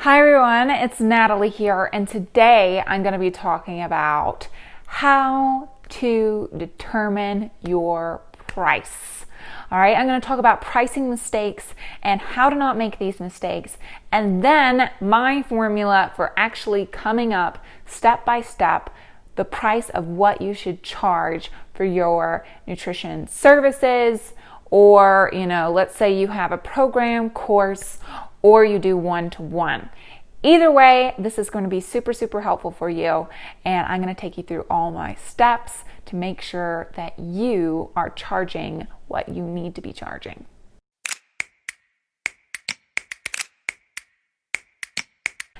Hi everyone, it's Natalie here, and today I'm going to be talking about how to determine your price. All right, I'm going to talk about pricing mistakes and how to not make these mistakes, and then my formula for actually coming up step by step the price of what you should charge for your nutrition services, or let's say you have a program, course, or you do one-to-one. Either way, this is going to be super helpful for you, and I'm going to take you through all my steps to make sure that you are charging what you need to be charging.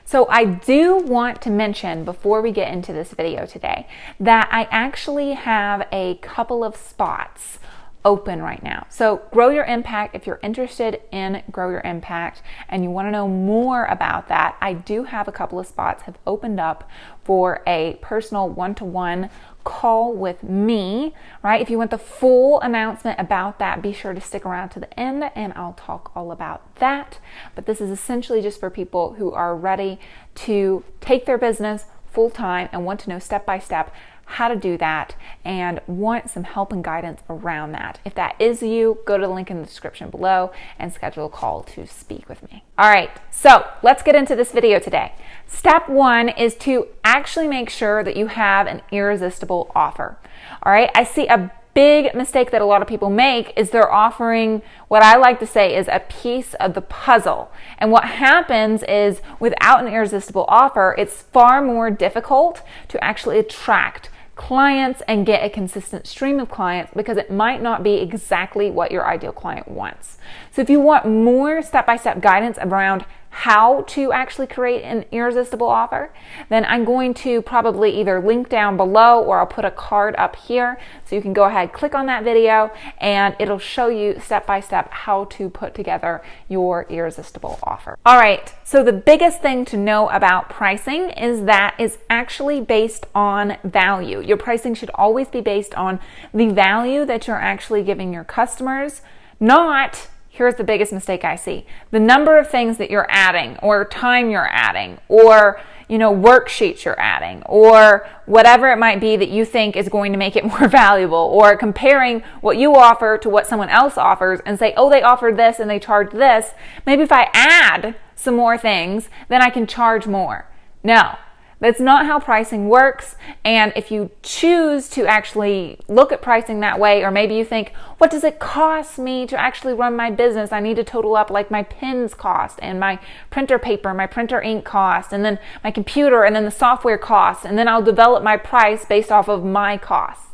So I do want to mention before we get into this video today that I actually have a couple of spots open right now. So Grow Your Impact, if you're interested in Grow Your Impact and you want to know more about that, I do have a couple of spots have opened up for a personal one-to-one call with me, right? If you want the full announcement about that, be sure to stick around to the end and I'll talk all about that. But this is essentially just for people who are ready to take their business full time and want to know step by step how to do that and want some help and guidance around that. If that is you, go to the link in the description below and schedule a call to speak with me. All right, so let's get into this video today. Step one is to actually make sure that you have an irresistible offer. All right, I see a big mistake that a lot of people make is they're offering what I like to say is a piece of the puzzle. And what happens is without an irresistible offer, it's far more difficult to actually attract clients and get a consistent stream of clients because it might not be exactly what your ideal client wants. So if you want more step-by-step guidance around how to actually create an irresistible offer, then I'm going to probably either link down below or I'll put a card up here so you can go ahead, click on that video, and it'll show you step by step how to put together your irresistible offer. All right, so the biggest thing to know about pricing is that it's actually based on value. Your pricing should always be based on the value that you're actually giving your customers, not here's the biggest mistake I see, the number of things that you're adding or time you're adding or worksheets you're adding or whatever it might be that you think is going to make it more valuable, or comparing what you offer to what someone else offers and say, oh, they offered this and they charged this. Maybe if I add some more things, then I can charge more. No. That's not how pricing works, and if you choose to actually look at pricing that way, or maybe you think, what does it cost me to actually run my business? I need to total up like my pens cost, and my printer paper, my printer ink cost, and then my computer, and then the software cost, and then I'll develop my price based off of my costs.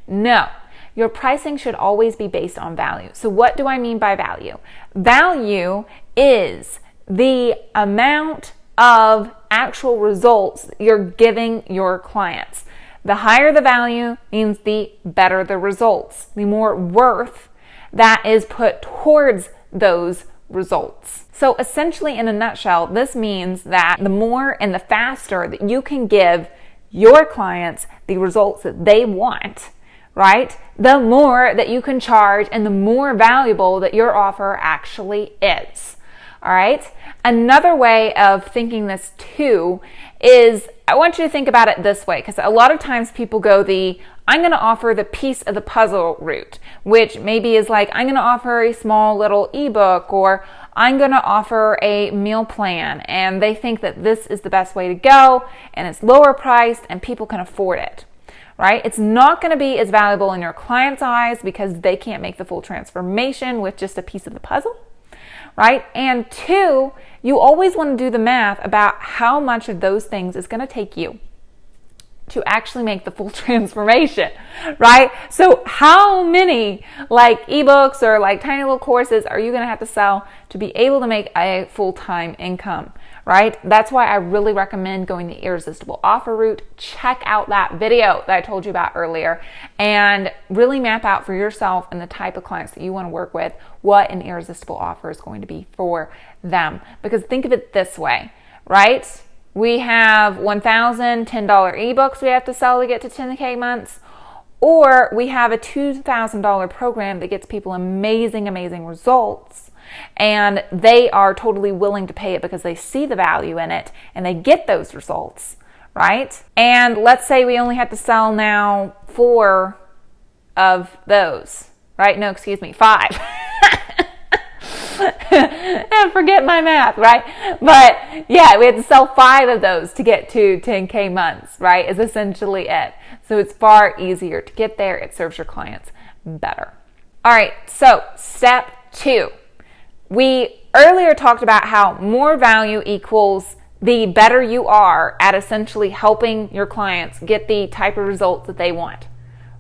No. Your pricing should always be based on value. So what do I mean by value? Value is the amount of actual results you're giving your clients. The higher the value means the better the results, the more worth that is put towards those results. So essentially, in a nutshell, this means that the more and the faster that you can give your clients the results that they want, right, the more that you can charge and the more valuable that your offer actually is. All right. Another way of thinking this too is I want you to think about it this way, because a lot of times people go I'm going to offer the piece of the puzzle route, which maybe is like I'm going to offer a small little ebook, or I'm going to offer a meal plan, and they think that this is the best way to go and it's lower priced and people can afford it. Right? It's not going to be as valuable in your client's eyes because they can't make the full transformation with just a piece of the puzzle. Right? And two, you always want to do the math about how much of those things is going to take you to actually make the full transformation, right? So how many ebooks or tiny little courses are you going to have to sell to be able to make a full-time income, right? That's why I really recommend going the irresistible offer route. Check out that video that I told you about earlier and really map out for yourself and the type of clients that you want to work with what an irresistible offer is going to be for them. Because think of it this way, right? We have $1,010 ebooks we have to sell to get to 10K months, or we have a $2,000 program that gets people amazing results and they are totally willing to pay it because they see the value in it and they get those results, right? And let's say we only have to sell now 4 of those, right? No, excuse me, 5. Forget my math, right? But yeah, we had to sell 5 of those to get to 10K months, right? Is essentially it. So it's far easier to get there. It serves your clients better. All right, so step 2. We earlier talked about how more value equals the better you are at essentially helping your clients get the type of results that they want,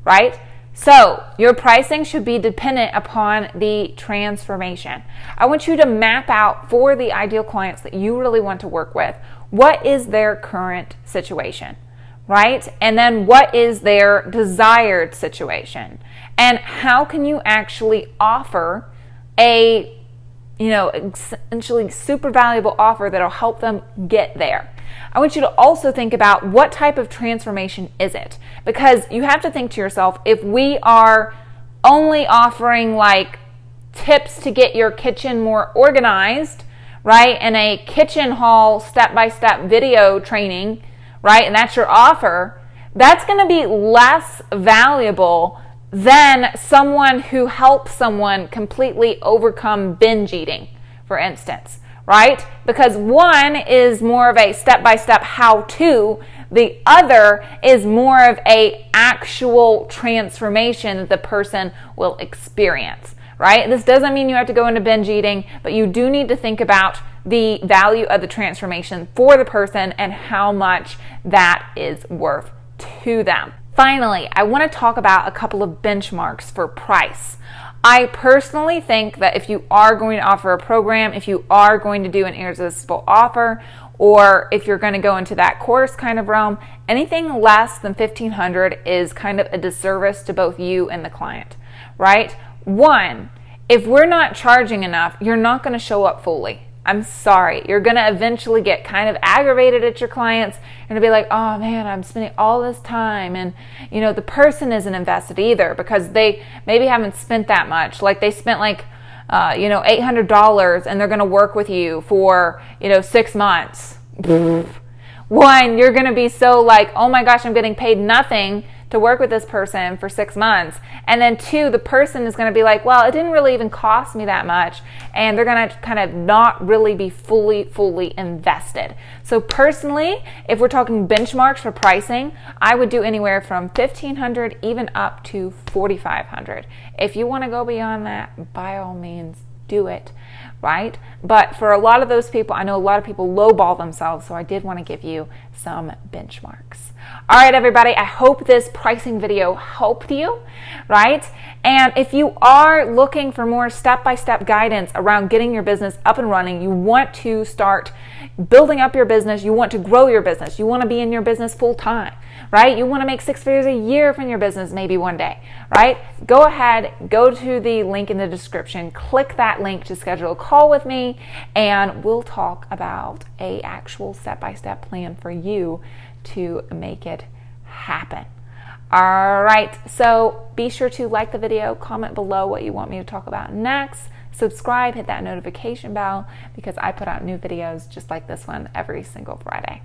right? So your pricing should be dependent upon the transformation. I want you to map out for the ideal clients that you really want to work with, what is their current situation, right? And then what is their desired situation? And how can you actually offer a, essentially super valuable offer that'll help them get there? I want you to also think about what type of transformation is it? Because you have to think to yourself, if we are only offering like tips to get your kitchen more organized, right? And a kitchen haul step-by-step video training, right? And that's your offer, that's going to be less valuable than someone who helps someone completely overcome binge eating, for instance. Right? Because one is more of a step-by-step how-to, the other is more of a actual transformation that the person will experience, right? This doesn't mean you have to go into binge eating, but you do need to think about the value of the transformation for the person and how much that is worth to them. Finally, I want to talk about a couple of benchmarks for price. I personally think that if you are going to offer a program, if you are going to do an irresistible offer, or if you're going to go into that course kind of realm, anything less than $1,500 is kind of a disservice to both you and the client, right? One, if we're not charging enough, you're not going to show up fully. I'm sorry. You're going to eventually get kind of aggravated at your clients and be like, oh man, I'm spending all this time. And, the person isn't invested either because they maybe haven't spent that much. Like they spent like, $800 and they're going to work with you for, 6 months. One, you're going to be so like, oh my gosh, I'm getting paid nothing to work with this person for 6 months. And then 2, the person is going to be like, well, it didn't really even cost me that much. And they're going to kind of not really be fully invested. So personally, if we're talking benchmarks for pricing, I would do anywhere from $1,500 even up to $4,500. If you want to go beyond that, by all means, do it, right? But for a lot of those people, I know a lot of people lowball themselves, so I did want to give you some benchmarks. All right, everybody, I hope this pricing video helped you, right? And if you are looking for more step-by-step guidance around getting your business up and running, you want to start building up your business, you want to grow your business, you want to be in your business full-time, right? You want to make 6 figures a year from your business maybe one day, right? Go ahead, go to the link in the description, click that link to schedule a call with me, and we'll talk about an actual step-by-step plan for you to make it happen. All right, so be sure to like the video, comment below what you want me to talk about next, subscribe, hit that notification bell because I put out new videos just like this one every single Friday.